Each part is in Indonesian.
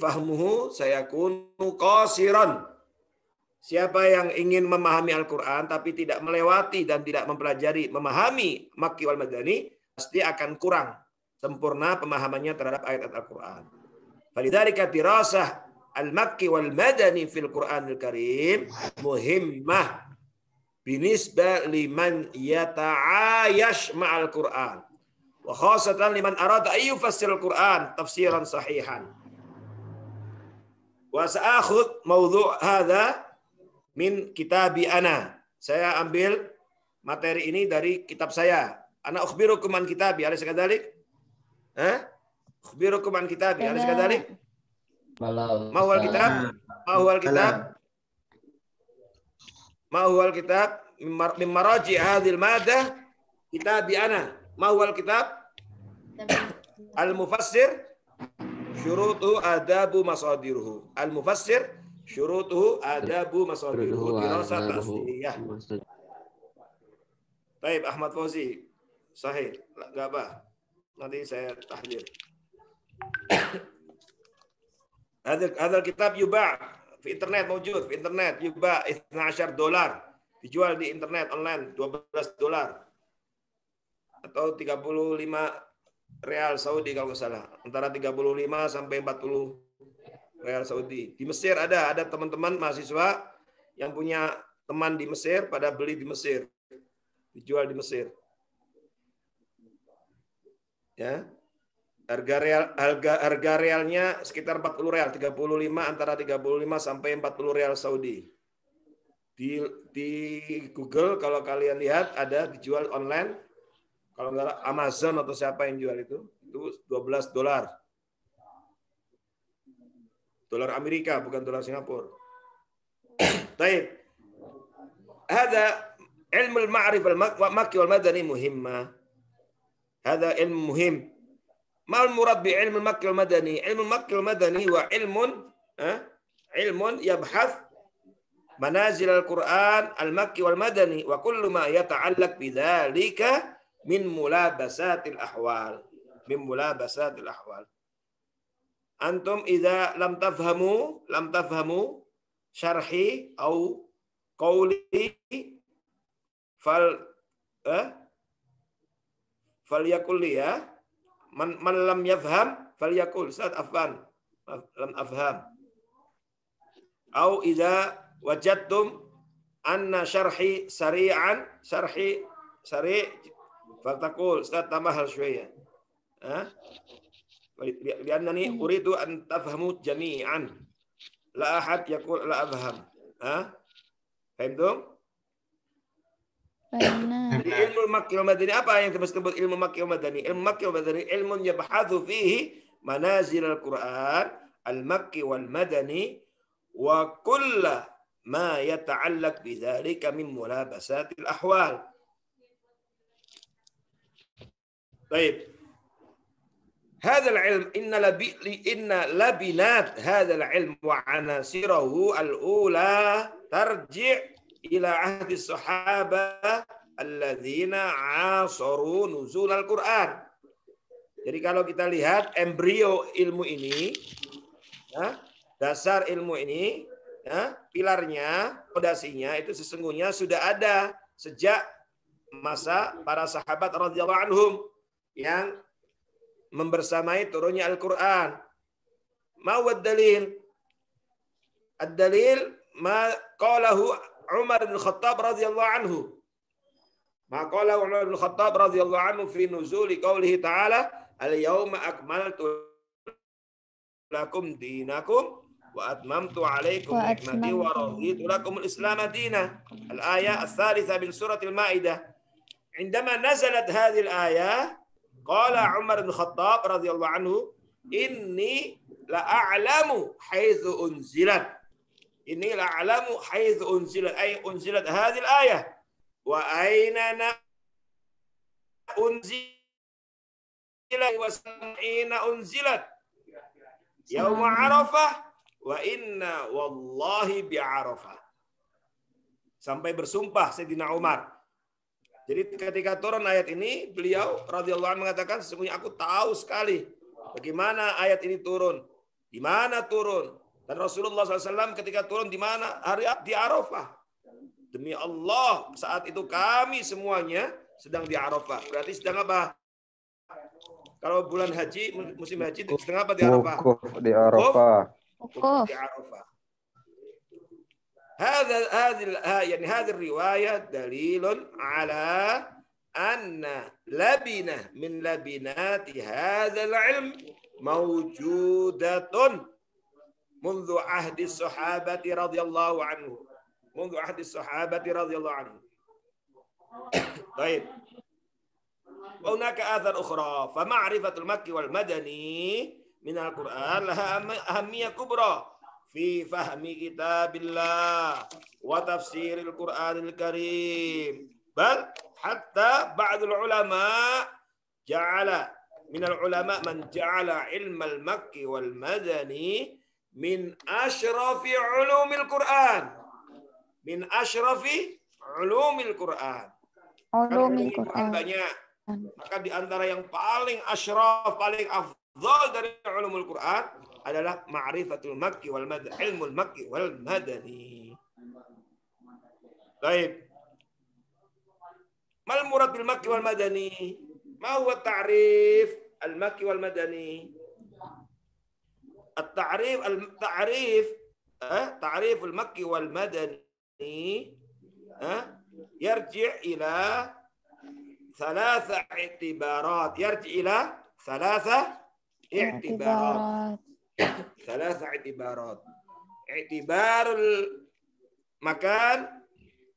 fahmuhu sayakunu qasiran. Siapa yang ingin memahami Al-Quran tapi tidak melewati dan tidak mempelajari, memahami Makki wal Madani, pasti akan kurang sempurna pemahamannya terhadap ayat-ayat Al-Quran. Falidzalika dirasah al-Makki wal Madani fil Qur'anil Karim muhimmah binisbah liman yata'ayash ma'al Qur'an. Wa khasatan liman arada an yufassir al-Qur'an tafsiran sahihan. Wa sa'akhudh mawdu' hadha min kitabi ana. Saya ambil materi ini dari kitab saya. Ana ukhbirukum an kitabi. Alaysa kadzalik? Ukhbirukum an kitabi. Alaysa kadzalik? Ma huwa al-kitab? Ma huwa al-kitab? Ma huwa al-kitab? Min maraji' hadhil madah kitabi ana. Ma huwa al-kitab? Al-mufassir syurutuhu adabu masadiruhu. Al-mufassir syurutuhu adabu masadiruhu dirasah tasliyah. Baik, Ahmad Fauzi. Sahih. Enggak apa. Nanti saya tahdir. Hadal kitab yuba' di internet, mawjud di internet, yuba' $12. Dijual di internet online $12 atau 35 real Saudi kalau nggak salah. Antara 35 sampai 40 real Saudi. Di Mesir ada teman-teman mahasiswa yang punya teman di Mesir pada beli di Mesir. Dijual di Mesir. Ya. Harga realnya sekitar 40 real, 35 antara 35 sampai 40 real Saudi. Di Google kalau kalian lihat ada dijual online. Kalau nggak Amazon atau siapa yang jual itu $12. Dolar Amerika bukan dolar Singapura. Baik. Hada ilmu al-ma'rifah al-makki wal madani muhimmah. Hada ilmu muhim. Ma al-murad bi ilmu al-makki wal madani? Ilmu al-makki wal madani wa ilmun yabhath manazil al-Qur'an al-makki wal madani wa kullu ma yata'allaq bidzalika min mulabasatil ahwal. Min mulabasatil ahwal. Antum idza lam tafhamu syarhi au qawli falyakul ya man lam yafham falyakul Ustaz afwan lam afham au idza wajadtum anna syarhi sari'an syarhi sari' fatakul Ustaz tambah hal syuya liannani uridu an tafhamu jami'an la ahad yaqul la afham fahimtum? Jadi ilmu makki wal madani apa yang disebut ilmu makki wal madani? Ilmu makki wal madani ilmun yabhathu fihi manazil al-Qur'an al-makki wal madani wa kullu ma yata'allaq bidzalika min mulabasatil ahwal. Baik. هذا العلم إن لبنات هذا العلم وعناصره الأولى ترجع إلى عهد الصحابة الذين عاصروا نزول القرآن. Jadi kalau kita lihat embrio ilmu ini, dasar ilmu ini, pilarnya, fondasinya itu sesungguhnya sudah ada sejak masa para sahabat radhiyallahu anhum yang membersamai turunnya Al-Quran. Ma huwa ad-dalil? Ad-dalil ma qalahu Umar bin Khattab radhiyallahu anhu. Ma qalahu Umar bin Khattab radhiyallahu anhu fi nuzuli qaulihi ta'ala al-yawma akmaltu lakum dinakum wa atmamtu alaykum ni'mati wa raditu lakum al-islam dinan. Al-ayah ats-tsalitsah min surah Al-Maidah. Indama nazalat hadhihi al-ayah qala Umar bin Khattab radhiyallahu anhu inni la a'lamu haitsu unzilat. Inni la a'lamu haitsu unzilat ay unzilat hadhihi al-ayah wa aina unzilat wa sam'ina unzilat yaum Arafah wa inna wallahi bi Arafah. Sampai bersumpah Sayyidina Umar. Jadi ketika turun ayat ini, beliau radhiyallahu anhu mengatakan, sesungguhnya aku tahu sekali bagaimana ayat ini turun. Di mana turun? Dan Rasulullah SAW ketika turun di mana? Di Arafah. Demi Allah, saat itu kami semuanya sedang di Arafah. Berarti sedang apa? Kalau bulan haji, musim haji, sedang apa di Arafah? Wukuf di Arafah. Wukuf di Arafah. هذه الرواية دليل على أن لبنة من لبنات هذا العلم موجودة منذ عهد الصحابة رضي الله عنهم. منذ عهد الصحابة رضي الله عنهم. طيب. وهناك آثار أخرى. فمعرفة المكي والمدني من القرآن لها أهمية كبرى في فهم كتاب الله وتفسير القرآن الكريم. بل حتى بعض العلماء جعل من العلماء من جعل علم المكي والمدني من أشرف علوم القرآن. من أشرف علوم القرآن. علوم القرآن banyak. Maka di antara yang paling asyraf, paling afdal dari ulumul Quran adalah ma'rifatul makki wal madani, ilmul makki wal madani. Baik. Mal murad bil makki wal madani? Ma huwa ta'rif al makki wal madani? At-ta'rif ta'rif al makki wal madani yarji' ila ثلاثة اعتبارات. يرجع إلى ثلاثة اعتبارات. ثلاثة اعتبارات. اعتبار المكان،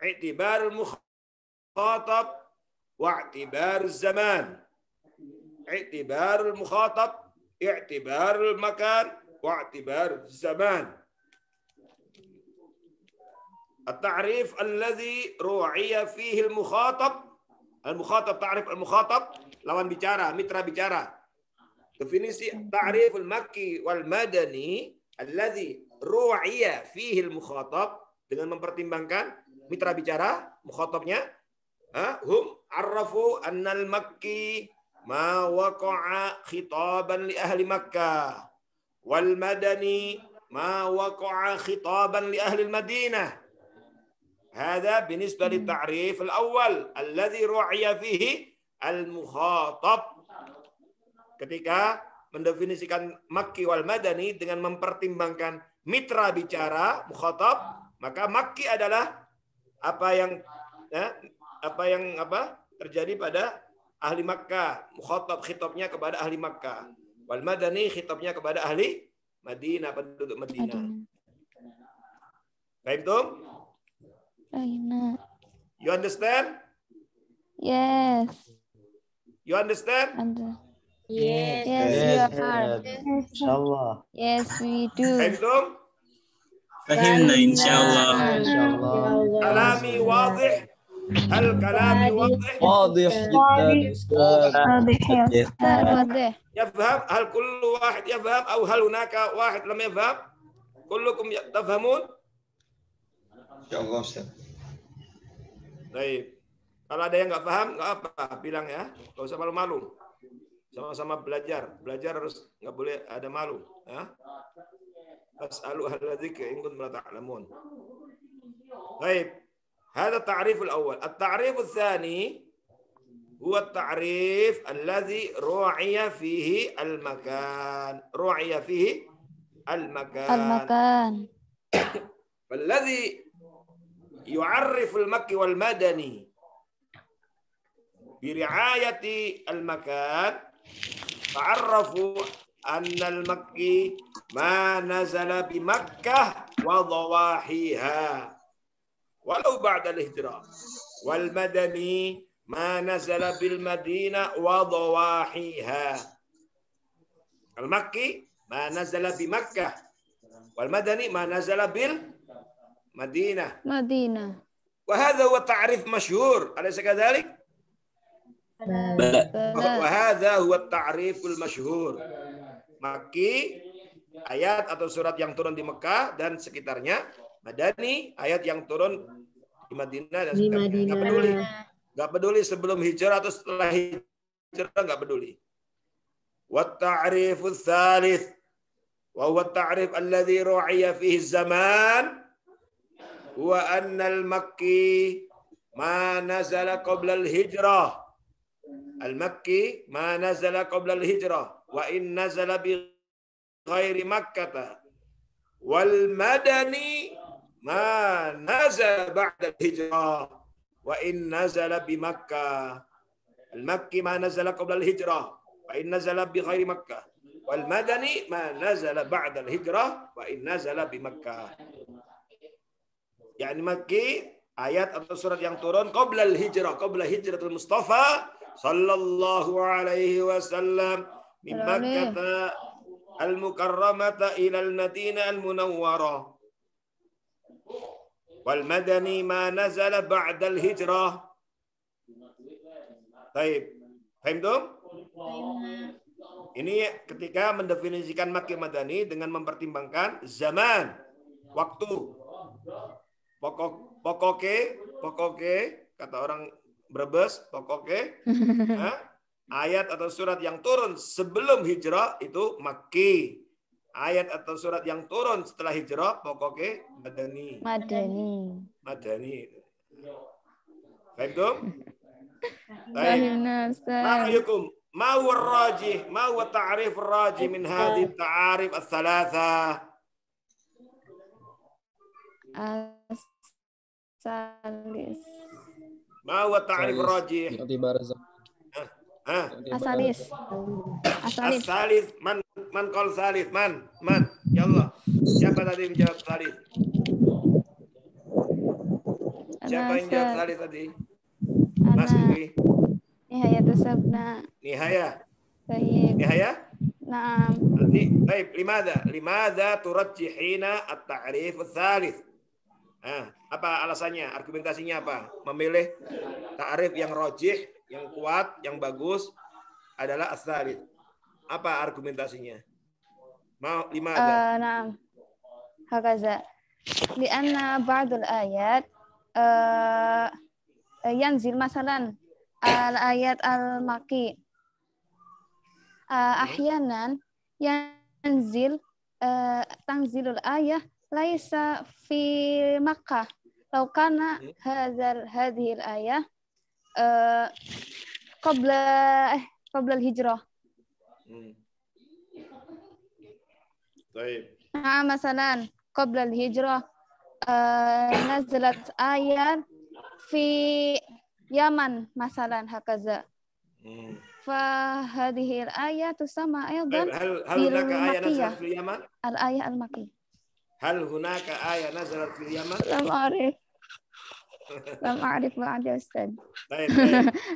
اعتبار المخاطب، واعتبار الزمان. اعتبار المخاطب، اعتبار المكان، واعتبار الزمان. التعريف الذي روعي فيه المخاطب. Al-mukhatab, ta'rif al-mukhatab, lawan bicara, mitra bicara. Definisi ta'riful makki wal madani alladzi ru'iya fihi al-mukhatab, dengan mempertimbangkan mitra bicara, mukhatabnya, hum arrafu anna al-makki ma waqa'a khitaban li ahli Makkah wal madani ma waqa'a khitaban li ahli al-Madinah. هذا بالنسبة للتعريف الأول الذي رعي فيه المخاطب. Ketika mendefinisikan makki wal madani dengan mempertimbangkan mitra bicara, mukhatab, maka makki adalah apa yang terjadi pada ahli Makkah. Mukhatab khitabnya kepada ahli Makkah. Wal madani khitabnya kepada ahli Madinah, penduduk Madinah. Baik, Tom? You understand? Yes. You understand? Yes. Yes. Inshallah. Yes, we do. Fahimtum? فهمنا إن شاء الله. كلامي واضح؟ هل كلامي واضح؟ واضح جدا أستاذ. واضح. يفهم؟ هل كل واحد يفهم أو هل هناك واحد لم يفهم؟ كلكم تفهمون؟ إن شاء الله أستاذ. Baik. Kalau ada yang nggak paham, nggak apa, bilang ya. Nggak usah malu-malu. Sama-sama belajar. Belajar harus nggak boleh ada malu. Ya. Fas'alu ahla dzikri in kuntum la ta'lamun. Baik. Hada ta'rif al-awwal. At-ta'rif ats-tsani huwa at-ta'rif alladhi ru'iya fihi al-makan. Ru'iya fihi al-makan. Al-makan. Alladhi يعرف المكي والمدني برعاية المكان. تعرفوا أن المكي ما نزل بمكة وضواحيها ولو بعد الهجرة، والمدني ما نزل بالمدينة وضواحيها. المكي ما نزل بمكة، والمدني ما نزل بالمدينة. وهذا هو تعريف مشهور، أليس كذلك؟ وهذا هو التعريف المشهور. Makki, ayat atau surat yang turun di Mekah dan sekitarnya. Madani, ayat yang turun di Madinah dan sekitarnya. Nggak peduli sebelum hijrah atau setelah hijrah, nggak peduli. Wa ta'rifus tsalits. Wa huwa at-ta'rif alladhi ru'iya fihi zaman wa anna al-makki ma nazala qabla al-hijrah. Al-makki ma nazala qabla al-hijrah wa in nazala bi ghairi makkah wal madani ma nazala ba'da al-hijrah wa in nazala bi makkah. Al-makki ma nazala qabla al-hijrah wa in nazala bi ghairi makkah wal madani ma nazala ba'da al-hijrah wa in nazala bi makkah. Yani makki ayat atau surat yang turun qabla al-hijrah, qabla hijratul Mustafa sallallahu alaihi wasallam min Makkah al-mukarramata ila al-Madinah al-munawwarah. Wal madani ma nazala ba'da al-hijrah. Baik. Paham tuh? Ini ketika mendefinisikan Makki Madani dengan mempertimbangkan zaman, waktu. Pokoknya kata orang Brebes, pokoknya ayat atau surat yang turun sebelum hijrah itu Makki. Ayat atau surat yang turun setelah hijrah pokoknya Madani. Baik tuh? Ra'ayukum ma huwa ar-rajih, ma huwa ta'rif ar-rajih min hadhihi at-ta'arif ats-tsalatsa? Asalis. Ma huwa ta'rif ar-rajih? Asalis. Man qal salis? Man. Ya Allah. Siapa tadi menjawab salis? Siapa yang jawab salis tadi? Mas Uwi. Nihayat sabna. Nihaya. Baik. Nihaya? Naam. Baik, limadza turajjihina at-ta'rif ats-tsalits? Apa alasannya? Argumentasinya apa? Memilih ta'rif yang rajih, yang kuat, yang bagus adalah ats-tsalits. Apa argumentasinya? Mau limadza? Naam. Hakaza. Lianna ba'dul ayat yanzil masalan al-ayat al-Makki ahyanan yanzil tanzilul ayah laisa fi Makkah law kana hadhihi al-ayah qabla al-hijrah. Baik. Masalan qabla al-hijrah nazalat ayat fi Yaman masalan hakaza. Fa hadhihi al-ayat tusamma aidan hal hunaka ayat nazalat fil Yaman? Al-ayah al-Makki. Hal hunaka ayat nazalat fil Yaman? Lam a'rif ba'da Ustaz. Baik.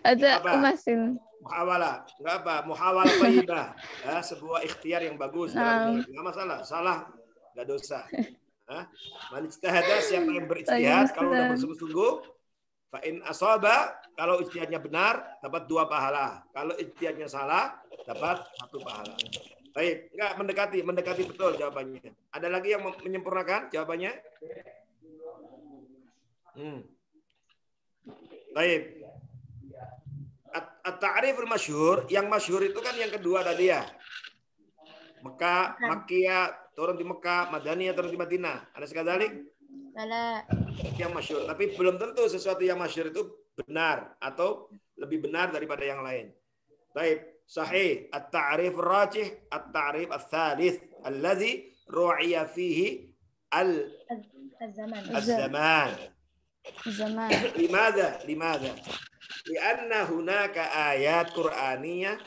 Ada masin. Muhawalah, enggak apa? Muhawalah thayyibah. Sebuah ikhtiar yang bagus. Enggak masalah. Salah enggak dosa. Man ijtahada, siapa yang berijtihad kalau udah bersungguh-sungguh, fa in asaba, kalau ijtihadnya benar dapat 2 pahala. Kalau ijtihadnya salah dapat 1 pahala. Baik, enggak mendekati betul jawabannya. Ada lagi yang menyempurnakan jawabannya? Baik. At-ta'riful masyhur, yang masyhur itu kan yang kedua tadi ya. Mekah, Makkiyah turun di Mekah, Madaniyah turun di Madinah. Ada sekadalik? Yang masyhur, tapi belum tentu sesuatu yang masyhur itu benar atau lebih benar daripada yang lain. Baik, sahih at-ta'rif ar-rajih, at-ta'rif ats-tsalits alladzi ru'iya fihi az-zaman. Limadza? Lianna hunaka ayat Qur'aniyah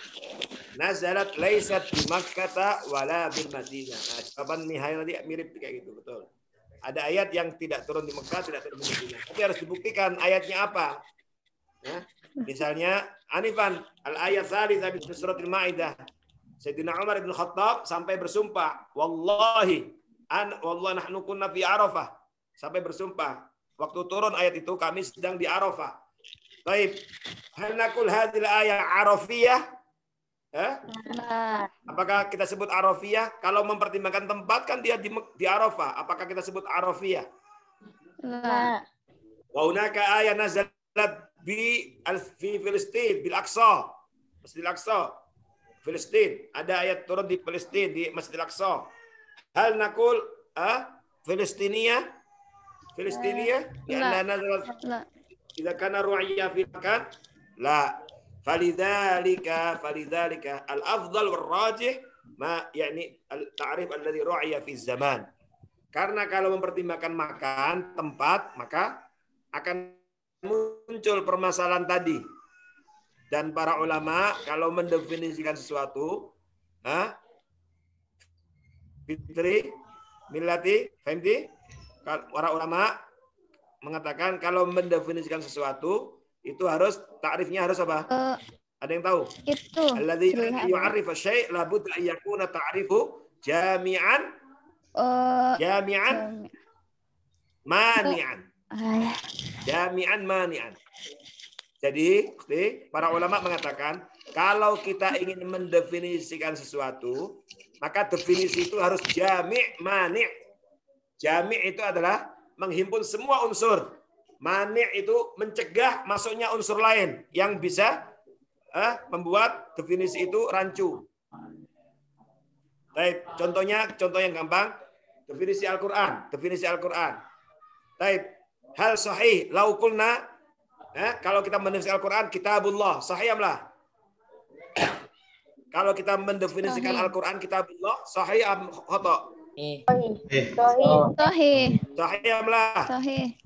nazalat laysat di Makkah wala bil Madinah. Jawaban nihaya tadi mirip kayak gitu, betul. Ada ayat yang tidak turun di Mekah, tidak turun di Madinah. Tapi harus dibuktikan ayatnya apa. Misalnya, Anifan, al-ayat tsalitsah di surat Al-Maidah. Sayyidina Umar bin Khattab sampai bersumpah, wallahi nahnu kunna fi Arafah. Sampai bersumpah. Waktu turun ayat itu kami sedang di Arafah. Baik. Hal naqul hadhil ayat Arafiyah? Apakah kita sebut Arafiyah? Kalau mempertimbangkan tempat kan dia di Arafah. Apakah kita sebut Arafiyah? Wa hunaka ayat nazalat fi Filistin bil Aqsa. Masjidil Aqsa. Filistin. Ada ayat turun di Palestina di Masjidil Aqsa. Hal nakul Filistiniyah لا karena nazalat لا idza kana ru'iyya fi makan la falidzalika al-afdal wal rajih ma yani al-ta'rif alladhi ru'iyya fi zaman. Karena kalau mempertimbangkan makan, tempat, maka akan muncul permasalahan tadi. Dan para ulama kalau mendefinisikan sesuatu, fitri, millati, fahimti? Para ulama mengatakan kalau mendefinisikan sesuatu itu harus ta'rifnya harus apa? Ada yang tahu? itu Alladzi yu'arrif asy-syai' la budda an yakuna ta'rifu jami'an mani'an. Jami'an mani'an. Jadi, para ulama mengatakan kalau kita ingin mendefinisikan sesuatu, maka definisi itu harus jami' mani'. Jami' itu adalah menghimpun semua unsur. Mani' itu mencegah masuknya unsur lain yang bisa membuat definisi itu rancu. Baik, contoh yang gampang, definisi Al-Qur'an. Baik, hal sahih lau qulna, kalau kita mendefinisikan Al-Qur'an kitabullah, sahih amlah. Kalau kita mendefinisikan Al-Qur'an kitabullah, sahih am khata'? Sahih. Sahih amlah. Sahih.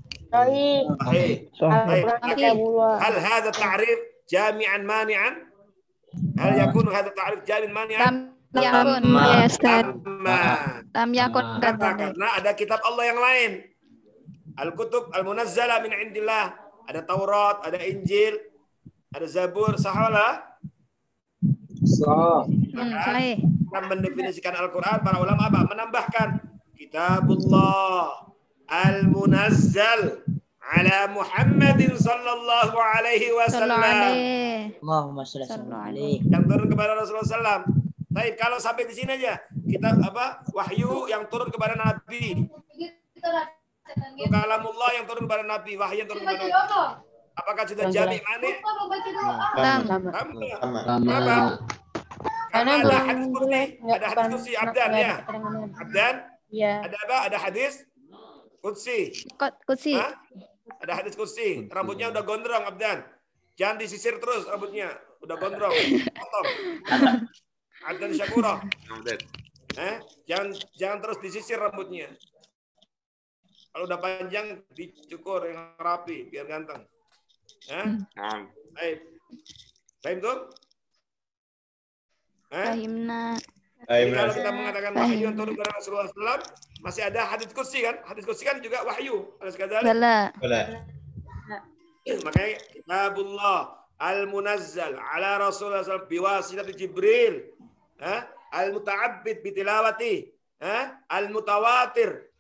Hal hadha ta'rif jami'an mani'an? Hal yakunu hadha ta'rif jami'an mani'an? Lam yakun. Ya, Ustaz. Lam yakun. Karena ada kitab Allah yang lain. Al-kutub al-munazzala min indillah. Ada Taurat, ada Injil, ada Zabur, sahalah. Sahih. Kita mendefinisikan Al-Quran, para ulama apa? Menambahkan kitabullah al-munazzal ala Muhammadin sallallahu alaihi wasallam. Allahumma shalli alaihi. Yang turun kepada Rasulullah SAW. Baik, kalau sampai di sini aja, kita wahyu yang turun kepada Nabi. Kalamullah yang turun kepada Nabi, wahyu yang turun kepada Nabi. Apakah sudah jami' mani? Kenapa? Karena ada hadis kursi, abdan ya. Abdan? Ada apa? Ada hadis kursi. Ada hadis kursi. Rambutnya udah gondrong, abdan. Jangan disisir terus rambutnya. Udah gondrong. Potong. Abdan syakura. Jangan terus disisir rambutnya. Kalau udah panjang dicukur yang rapi biar ganteng. Baik. Paham tuh? Fahimna. Kalau kita mengatakan wahyu yang turun kepada Rasulullah SAW, masih ada hadits kursi kan? Hadits kursi kan juga wahyu. Bala. Makanya kitabullah al-munazzal ala Rasulullah SAW biwasitati Jibril, al-muta'abbid bitilawati, al-mutawatir,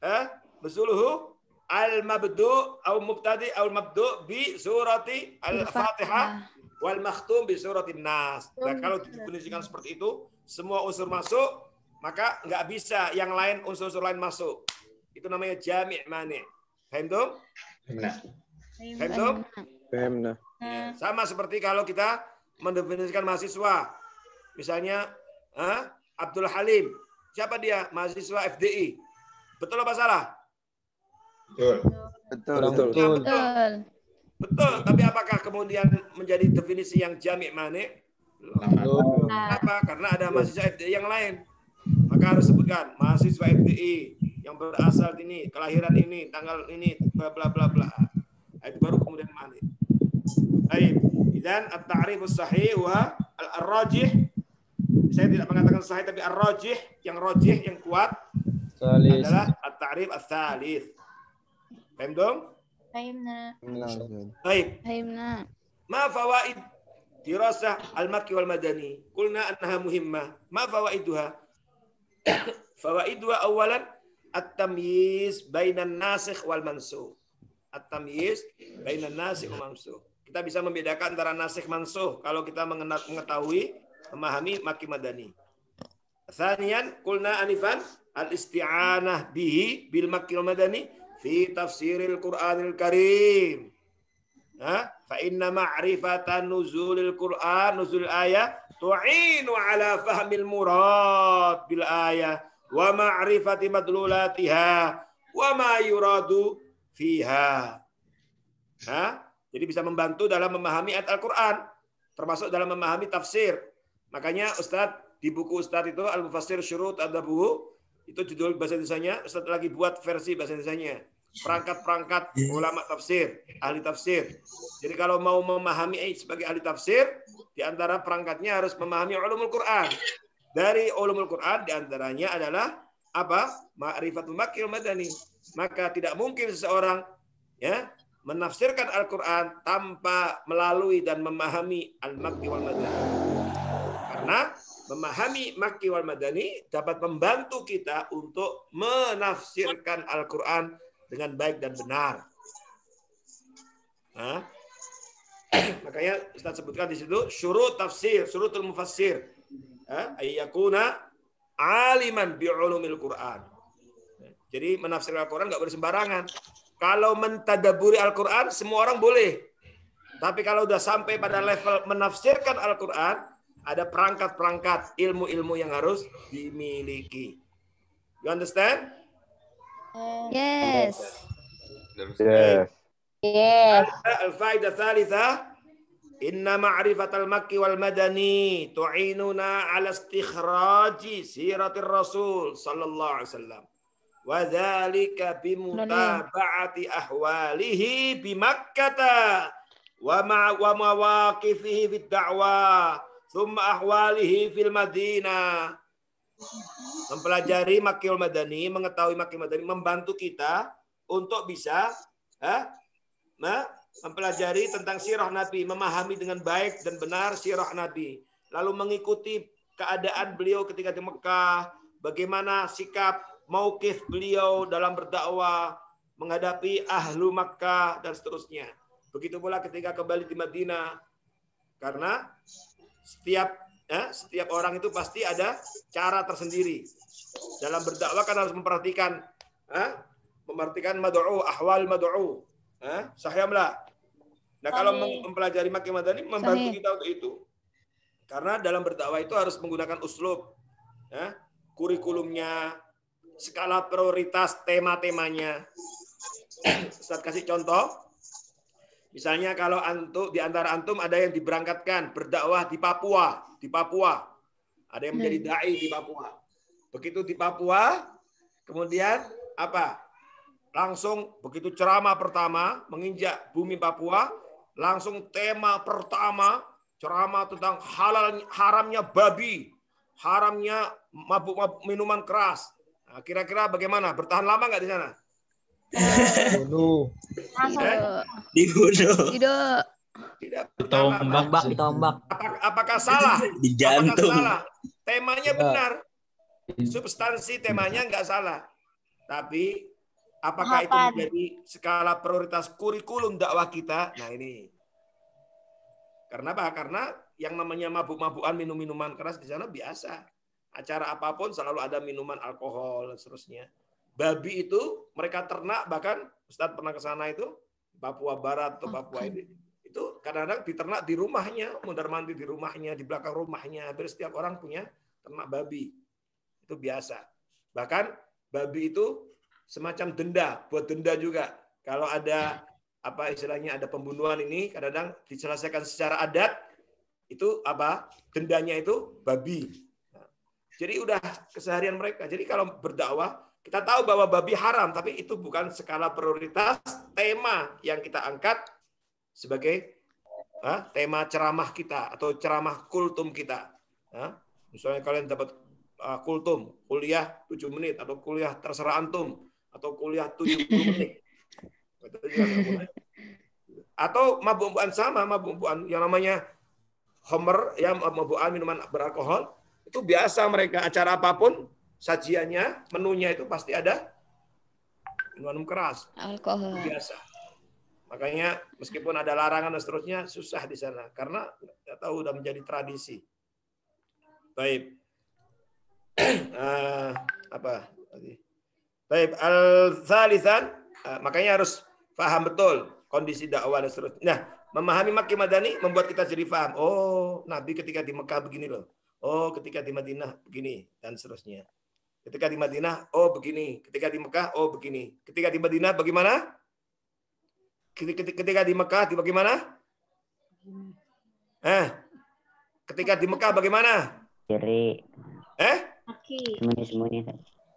besuluhu al-mabdu' atau mubtadi atau mabdu' bi surati al-Fatihah wal makhtum bi suratin Nas. Nah, kalau didefinisikan seperti itu, semua unsur masuk, maka nggak bisa yang lain unsur-unsur lain masuk. Itu namanya jami' mani'. Paham tuh? Paham tuh? Paham. Sama seperti kalau kita mendefinisikan mahasiswa. Misalnya Abdul Halim. Siapa dia? Mahasiswa FDI. Betul apa salah? Betul. Betul, tapi apakah kemudian menjadi definisi yang jami' mani'? Kenapa? Karena ada mahasiswa FDI yang lain. Maka harus sebutkan mahasiswa FDI yang berasal ini, kelahiran ini, tanggal ini, bla bla bla bla. Itu baru kemudian mani'. Baik. Dan at-ta'rifus sahih wa al-rajih. Saya tidak mengatakan sahih tapi ar-rajih, yang kuat adalah at-ta'rif ats-tsalits. Paham dong? Baik. Ma fawaid dirasah al-makki wal madani? Qulna annaha muhimmah. Ma fawaiduha? Fawaiduha awalan at-tamyiz bainan nasikh wal mansukh. At-tamyiz bainan nasikh wal mansukh. Kita bisa membedakan antara nasikh mansukh kalau kita mengetahui, memahami makki madani. Tsaniyan qulna anifan al-isti'anah bihi bil makki wal madani fi tafsiril Qur'anil Karim. Fa inna ma'rifatan nuzulil Qur'an, nuzul ayah tu'inu ala fahmil murad bil ayah wa ma'rifati madlulatiha wa ma yuradu fiha. Jadi bisa membantu dalam memahami ayat Al-Qur'an, termasuk dalam memahami tafsir. Makanya Ustadz di buku Ustadz itu Al-Mufassir Syurut Adabuhu, itu judul bahasa Indonesianya, Ustadz lagi buat versi bahasa Indonesianya. Perangkat-perangkat ulama tafsir, ahli tafsir. Jadi kalau mau memahami sebagai ahli tafsir, di antara perangkatnya harus memahami ulumul Quran. Dari ulumul Quran di antaranya adalah apa? Ma'rifatul Makki wal Madani. Maka tidak mungkin seseorang menafsirkan Al-Quran tanpa melalui dan memahami Al-Makki wal Madani. Karena memahami Makki wal Madani dapat membantu kita untuk menafsirkan Al-Quran dengan baik dan benar. Makanya Ustaz sebutkan di situ syurut tafsir, syurutul mufassir. Ayyakuna aliman bi'ulumil Quran. Jadi menafsirkan Al-Quran nggak boleh sembarangan. Kalau mentadaburi Al-Quran semua orang boleh. Tapi kalau udah sampai pada level menafsirkan Al-Quran, ada perangkat-perangkat ilmu-ilmu yang harus dimiliki. You understand? Yes. Yes. Yes. Al-faidah tsalitsah, inna ma'rifatal Makki wal Madani tu'inuna 'ala istikhraji siratir Rasul sallallahu alaihi wasallam. Wa dzalika bi mutaba'ati ahwalihi bi Makkah wa mawaqifihi fid da'wah thumma ahwalihi fil Madinah. Mempelajari Makki wal Madani, mengetahui Makki wal Madani membantu kita untuk bisa mempelajari tentang sirah Nabi, memahami dengan baik dan benar sirah Nabi, lalu mengikuti keadaan beliau ketika di Mekah, bagaimana sikap mauqif beliau dalam berdakwah menghadapi ahlu Makkah dan seterusnya. Begitu pula ketika kembali di Madinah, karena setiap orang itu pasti ada cara tersendiri dalam berdakwah, kan harus memperhatikan mad'u, ahwal mad'u. Sahih lah. Nah, kalau mempelajari Makki Madani membantu kita untuk itu. Karena dalam berdakwah itu harus menggunakan uslub, kurikulumnya, skala prioritas, tema-temanya. Ustaz kasih contoh. Misalnya kalau di antara antum ada yang diberangkatkan berdakwah di Papua. Ada yang menjadi dai di Papua. Begitu di Papua, kemudian apa? Langsung begitu ceramah pertama menginjak bumi Papua, langsung tema pertama ceramah tentang haramnya babi, haramnya mabuk minuman keras. Nah, kira-kira bagaimana? Bertahan lama nggak di sana? Bunuh. Dibunuh. Tidak. Ditombak. Apakah salah? Dijantung. Apakah salah? Temanya benar. Substansi temanya nggak salah. Tapi apakah itu menjadi skala prioritas kurikulum dakwah kita? Nah ini. Karena apa? Karena yang namanya mabuk-mabukan, minum-minuman keras di sana biasa. Acara apapun selalu ada minuman alkohol dan seterusnya. Babi itu mereka ternak, bahkan Ustadz pernah ke sana itu, Papua Barat atau Papua ini. Itu kadang-kadang diternak di rumahnya, mondar-mandir di rumahnya, di belakang rumahnya. Hampir setiap orang punya ternak babi. Itu biasa. Bahkan babi itu semacam denda, buat denda juga. Kalau ada apa istilahnya, ada pembunuhan ini kadang-kadang diselesaikan secara adat, itu apa? Dendanya itu babi. Nah, jadi udah keseharian mereka. Jadi kalau berdakwah, kita tahu bahwa babi haram, tapi itu bukan skala prioritas tema yang kita angkat sebagai tema ceramah kita atau ceramah kultum kita. Misalnya kalian dapat kultum, kuliah 7 menit, atau kuliah terserah antum, atau kuliah 70 menit. Atau mabuk-mabukan sama, mabuk-mabukan yang namanya homer, ya, mabuk-mabukan minuman beralkohol, itu biasa mereka, acara apapun, sajiannya, menunya itu pasti ada minuman keras. Alkohol. Biasa. Makanya meskipun ada larangan dan seterusnya, susah di sana. Karena nggak tahu, udah menjadi tradisi. Baik. Apa tadi? Baik, al-tsalitsan, makanya harus paham betul kondisi dakwah dan seterusnya. Nah, memahami Makki Madani membuat kita jadi paham. Oh, Nabi ketika di Mekah begini loh. Oh, ketika di Madinah begini dan seterusnya. Ketika di Madinah, oh begini. Ketika di Mekah, oh begini. Ketika di Madinah bagaimana? Ketika di Mekah, bagaimana? Ketika di Mekah bagaimana? Kiri. Sembunyi-sembunyi.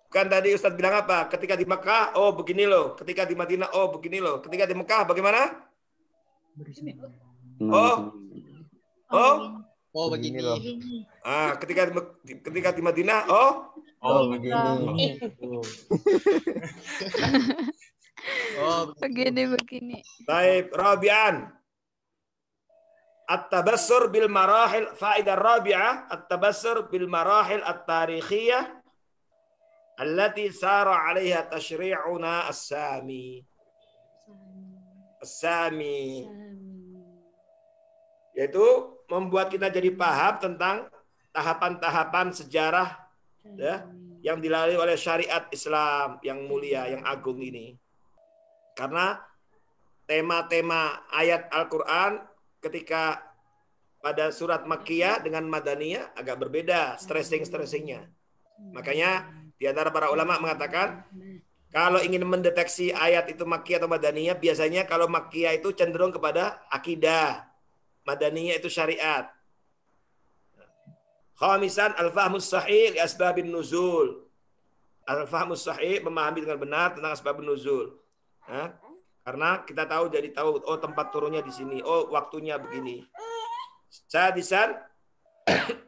Kan tadi Ustadz bilang apa? Ketika di Mekah, oh begini loh. Ketika di Madinah, oh begini loh. Ketika di Mekah bagaimana? Oh begini. Ketika di Madinah, begini. Begini. Baik, Rabi'an. At-tabassur bil marahil, faedah rabi'ah, at-tabassur bil marahil at-tarikhiyah allati sara 'alaiha tashri'una as-sami. As-sami. Yaitu membuat kita jadi paham tentang tahapan-tahapan sejarah ya, yang dilalui oleh syariat Islam yang mulia, yang agung ini. Karena tema-tema ayat Al-Quran ketika pada surat Makkiyah dengan Madaniyah agak berbeda stressing-stressingnya. Makanya di antara para ulama mengatakan kalau ingin mendeteksi ayat itu Makkiyah atau Madaniyah, biasanya kalau Makkiyah itu cenderung kepada akidah, Madaniyah itu syariat. Khamisan al-fahmus sahih li asbabin nuzul. Al-fahmus sahih memahami dengan benar tentang asbabun nuzul. Karena kita tahu oh tempat turunnya di sini, oh waktunya begini. Sadisan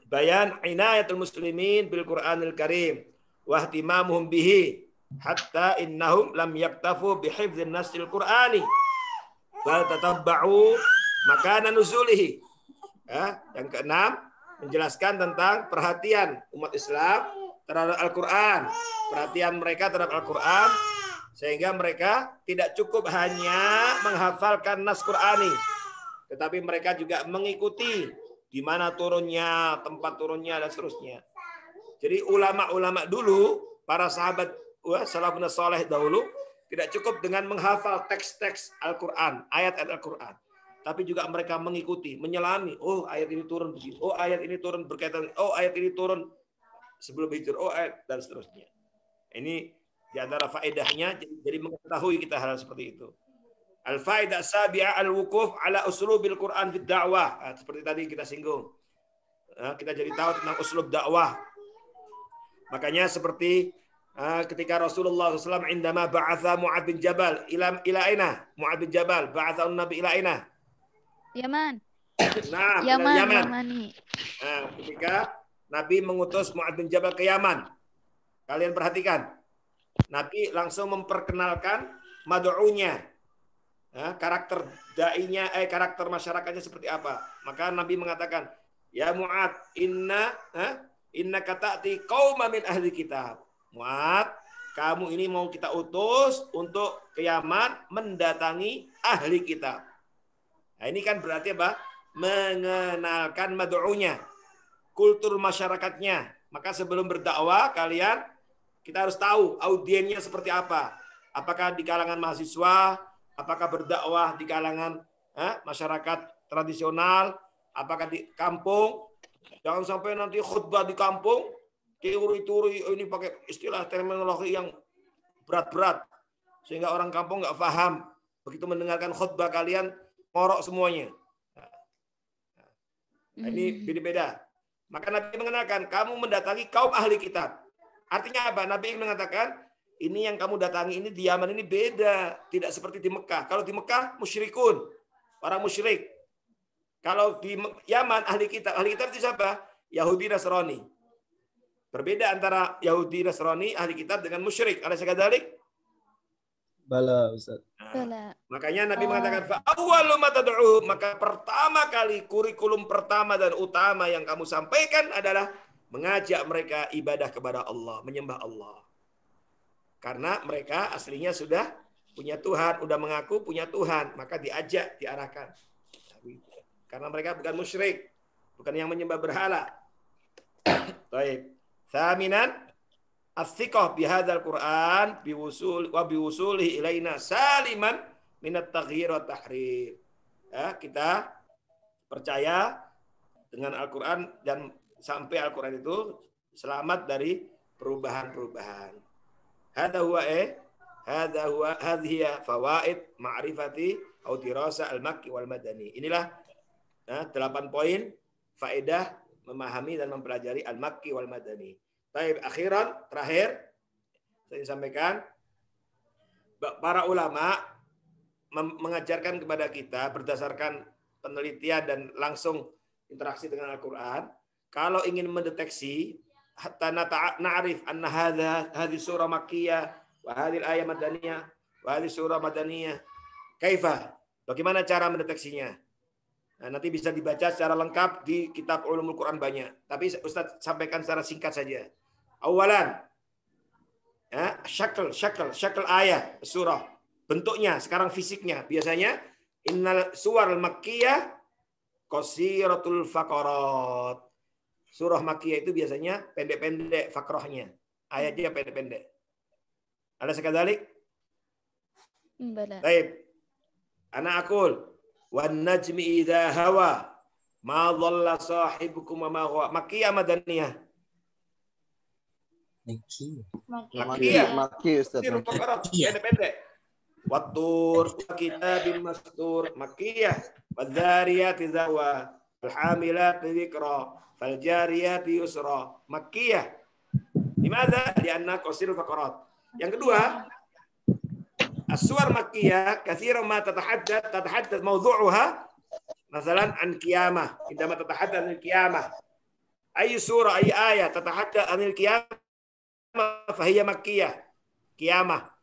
bayan inayatul muslimin bil Qur'anil Karim wa ihtimamuhum bihi hatta innahum lam yaktafu bi hifdzin nasil Qur'ani bal tatabba'u makana nuzulihi. Yang keenam, menjelaskan tentang perhatian umat Islam terhadap Al-Qur'an, perhatian mereka terhadap Al-Qur'an, sehingga mereka tidak cukup hanya menghafalkan nas Qur'ani, tetapi mereka juga mengikuti di mana turunnya, tempat turunnya, dan seterusnya. Jadi ulama-ulama dulu, para sahabat salafun saleh dahulu, tidak cukup dengan menghafal teks-teks Al-Quran, ayat-ayat Al-Quran, tapi juga mereka mengikuti, menyelami, oh ayat ini turun begini, oh ayat ini turun berkaitan, oh ayat ini turun sebelum hijrah, oh ayat, dan seterusnya. Ini di antara faedahnya, jadi mengetahui kita hal seperti itu. Al-faedah sabi'ah al-wukuf ala uslubil Quran fid da'wah. Seperti tadi kita singgung. Kita jadi tahu tentang uslub dakwah. Makanya seperti ketika Rasulullah SAW indama ba'atha Mu'ad bin Jabal ila aina? Mu'ad bin Jabal ba'atha Nabi ila aina? Yaman. Nah, Yaman. Ketika Nabi mengutus Mu'ad bin Jabal ke Yaman. Kalian perhatikan. Nabi langsung memperkenalkan mad'unya. Karakter dai-nya, karakter masyarakatnya seperti apa. Maka Nabi mengatakan, ya Mu'ad, inna kata'ti qauma min ahli kitab. Mu'ad, kamu ini mau kita utus untuk ke Yaman mendatangi ahli kitab. Nah, ini kan berarti apa? Mengenalkan mad'unya, kultur masyarakatnya. Maka sebelum berdakwah kita harus tahu audiennya seperti apa. Apakah di kalangan mahasiswa, apakah berdakwah di kalangan masyarakat tradisional, apakah di kampung. Jangan sampai nanti khutbah di kampung, teori-teori ini pakai istilah terminologi yang berat-berat, sehingga orang kampung nggak paham. Begitu mendengarkan khutbah kalian, ngorok semuanya. Nah, ini beda-beda. Maka Nabi mengenalkan, kamu mendatangi kaum ahli kitab. Artinya apa? Nabi mengatakan, ini yang kamu datangi ini di Yaman ini beda, tidak seperti di Mekah. Kalau di Mekah musyrikun, orang musyrik. Kalau di Yaman ahli kitab itu siapa? Yahudi Nasrani. Berbeda antara Yahudi Nasrani ahli kitab dengan musyrik. Alaysa kadzalik? Bala, Ustaz. Makanya Nabi mengatakan fa awwalu ma tad'u, maka pertama kali kurikulum pertama dan utama yang kamu sampaikan adalah mengajak mereka ibadah kepada Allah, menyembah Allah. Karena mereka aslinya sudah punya Tuhan, udah mengaku punya Tuhan, maka diajak, diarahkan. Karena mereka bukan musyrik, bukan yang menyembah berhala. Baik. Thaminan, as-siqah bihadzal Qur'an biwusulihi ilaina saliman minat taghyir wa tahrif. Kita percaya dengan Al-Quran dan sampai Al-Quran itu selamat dari perubahan-perubahan. Hadhihi fawaid ma'rifati au dirasa al-makki wal madani. Inilah 8 poin faedah memahami dan mempelajari al-makki wal madani. Baik, terakhir saya sampaikan, para ulama mengajarkan kepada kita berdasarkan penelitian dan langsung interaksi dengan Al-Quran, kalau ingin mendeteksi hatta na'rif anna hadhihi surah makkiyah wa hadhihi ayat madaniyah wa hadhihi surah madaniyah, kaifa? Bagaimana cara mendeteksinya? Nah, nanti bisa dibaca secara lengkap di kitab Ulumul Quran banyak. Tapi Ustaz sampaikan secara singkat saja. Awalan, ya, syakl ayat surah. Bentuknya, sekarang fisiknya. Biasanya innal suwar makkiyah qasiratul faqarat. Surah makkiyah itu biasanya pendek-pendek fakrohnya. Ayatnya pendek-pendek. Ada sekadalik? Baik. Ana aqul wan najmi idza hawa ma dhalla sahibukum wa ma ghawa. Makkiyah madaniyah? Makki Ustaz. Pendek-pendek. Wattur kitabim mastur makkiyah. Wadzariyati zawa. Alhamilati dzikra. Faljariyati yusra. Makkiyah. Limadha? Lianna qasirul faqarat. Yang kedua, as-suwar makkiyah katsiran ma tatahaddath mawdu'uha masalan an qiyamah. Indama tatahaddath anil qiyamah. Ay surah ay ayat tatahaddath anil qiyamah fa hiya makkiyah. Qiyamah.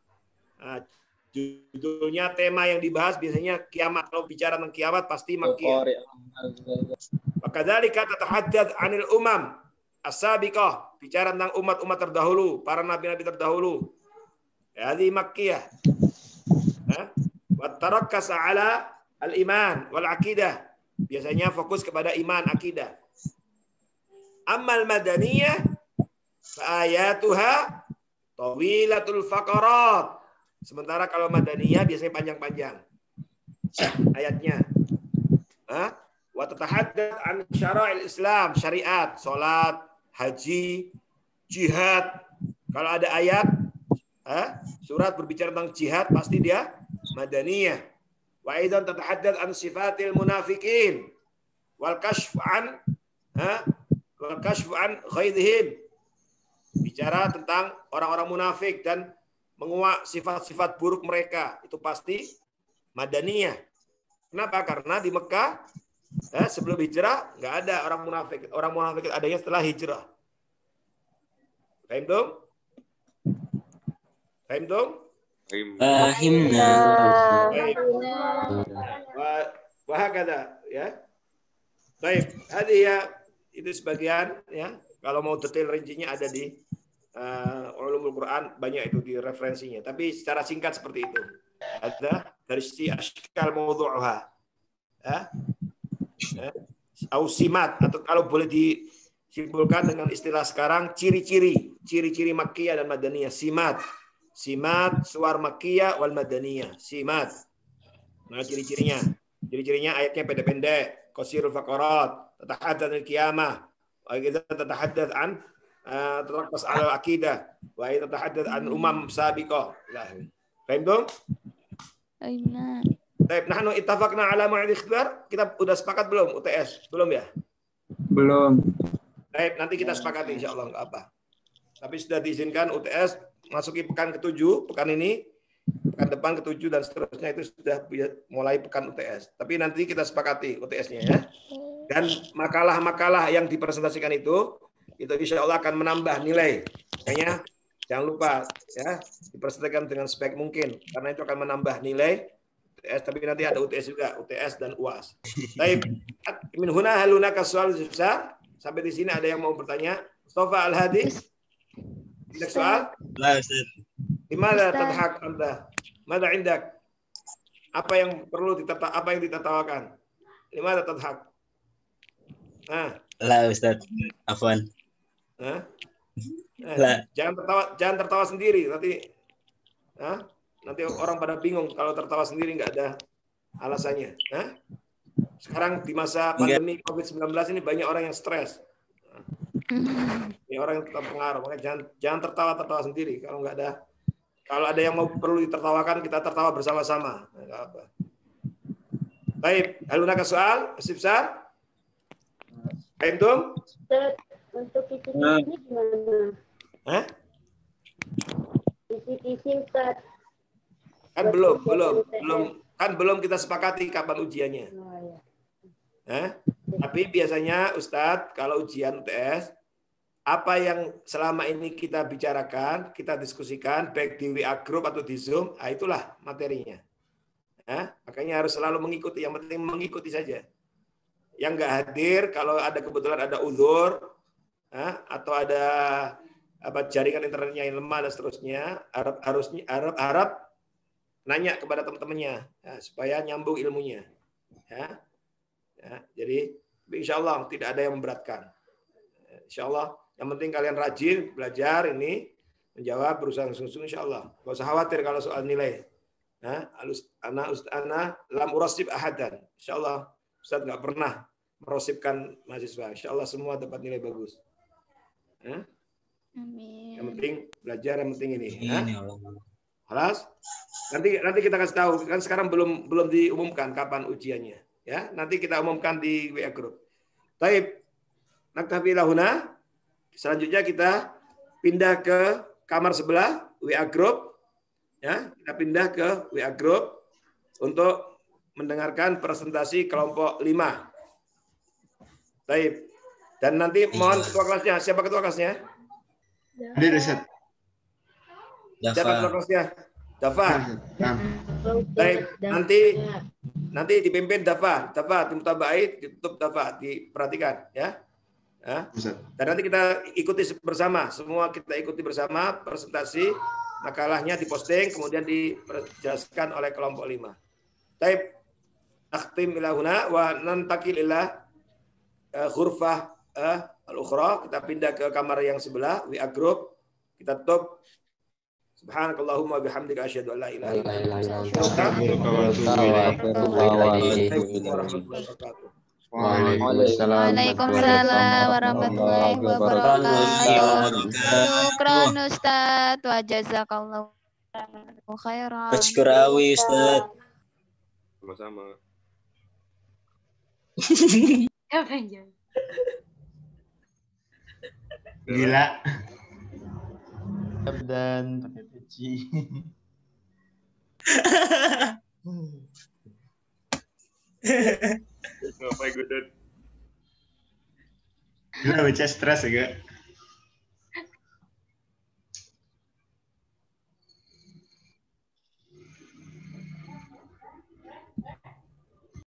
Judulnya, tema yang dibahas biasanya kiamat. Kalau bicara tentang kiamat pasti makkiyah. Wakadzalika tatahaddath anil umam as-sabiqah, bicara tentang umat-umat terdahulu, para nabi-nabi terdahulu. Hadhihi makkiyah. Wa tarakkas ala al-iman wal aqidah. Biasanya fokus kepada iman, akidah. Ammal madaniyah fa ayatuha tawilatul faqarat. Sementara kalau madaniyah biasanya panjang-panjang ayatnya. Wa tatahaddath an syara'il Islam, syariat, salat, haji, jihad. Kalau ada ayat surat berbicara tentang jihad pasti dia madaniyah. Wa aidan tatahaddath an sifatil munafiqin wal kashf an ghaidhim. Bicara tentang orang-orang munafik dan menguak sifat-sifat buruk mereka, itu pasti madaniyah. Kenapa? Karena di Mekah sebelum hijrah nggak ada orang munafik. Orang munafik adanya setelah hijrah. Paham dong? Paham dong? Fahimna. Wahakada, ya. Baik, hadiah itu sebagian, ya. Kalau mau detail rincinya ada di Ulumul Quran, banyak itu di referensinya. Tapi secara singkat seperti itu. Ada dari sisi askal mawdu'uha. Ausimat, atau kalau boleh disimpulkan dengan istilah sekarang, ciri-ciri makkiyah dan madaniyah. Simat suwar makkiyah wal madaniyah. Simat. Nah, ciri-cirinya ayatnya pendek-pendek, qasirul faqarat, tatahaddath anil qiyamah, wa idza tatahaddath an tatarakkaz ala al-aqidah, wa idza tatahaddath an umam sabiqah. Paham dong? Aina. Baik, nahnu ittafaqna ala mau'id ikhtibar. Kita udah sepakat belum UTS? Belum ya? Belum. Baik, nanti kita sepakati insyaallah, enggak apa. Tapi sudah diizinkan UTS masuki pekan ke-7, pekan ini, pekan depan ke-7 dan seterusnya itu sudah mulai pekan UTS. Tapi nanti kita sepakati UTS-nya ya. Dan makalah-makalah yang dipresentasikan itu insya Allah akan menambah nilai. Makanya jangan lupa ya, dipresentasikan dengan sebaik mungkin karena itu akan menambah nilai UTS. Tapi nanti ada UTS juga, UTS dan UAS. Baik, min huna halunaka soal besar. Sampai di sini ada yang mau bertanya? Mustafa Al-Hadi. Ada soal? La, Ustaz. Gimana tadhak Anda? Mada indak? Apa yang perlu ditertawakan? Gimana tadhak? La, Ustaz. Afwan. Jangan tertawa sendiri nanti orang pada bingung kalau tertawa sendiri nggak ada alasannya. Sekarang di masa pandemi COVID-19 ini banyak orang yang stres. Ini orang yang terpengaruh, makanya jangan tertawa sendiri. Kalau ada yang mau perlu ditertawakan, kita tertawa bersama-sama. Nggak apa. Baik, hal hunaka soal, Sibsar? Antum? Untuk kisi-kisi gimana? Hah? Kisi-kisi Ustaz. Kan belum kita sepakati kapan ujiannya. Oh, ya. Tapi biasanya Ustadz kalau ujian UTS, apa yang selama ini kita bicarakan, kita diskusikan, baik di WA Group atau di Zoom, itulah materinya. Makanya harus selalu mengikuti, yang penting mengikuti saja. Yang nggak hadir, kalau ada kebetulan ada uzur, atau ada jaringan internetnya yang lemah dan seterusnya, harap nanya kepada teman-temannya supaya nyambung ilmunya. Jadi insya Allah tidak ada yang memberatkan. Insya Allah yang penting kalian rajin belajar ini, menjawab, berusaha sungguh-sungguh insya Allah. Gak usah khawatir kalau soal nilai. Ana lam urasib ahadan. Insya Allah Ustaz nggak pernah merosibkan mahasiswa. Insya Allah semua dapat nilai bagus. Amin. Yang penting belajar, yang penting ini. Halas? Nanti kita kasih tahu. Kan sekarang belum diumumkan kapan ujiannya. Ya, nanti kita umumkan di WA Group. Baik, naktafi lahuna. Selanjutnya kita pindah ke kamar sebelah WA Group. Ya, kita pindah ke WA Group untuk mendengarkan presentasi kelompok 5. Baik. Dan nanti mohon ketua kelasnya. Siapa ketua kelasnya? Hadir, Ustaz. Siapa ketua kelasnya? Dafa. Baik, nanti dipimpin Dafa, tim tabaid ditutup Dafa, diperhatikan ya. Dan nanti kita ikuti bersama, semua kita ikuti bersama presentasi, makalahnya diposting kemudian dijelaskan oleh kelompok 5. Baik, akhtim ila huna wa nantakil ila ghurfah al-ukhra, kita pindah ke kamar yang sebelah WA Group, kita tutup. Subhanakallahumma bihamdika asyhadu an la ilaha illa anta. Waalaikumsalam warahmatullahi wabarakatuh. Syukran Ustaz wa jazakallahu khairan. Syukurawi Ustaz. Sama-sama. Gila. Dan pakai peci. Ngapain gue dan? Gila baca stres ya, Gak?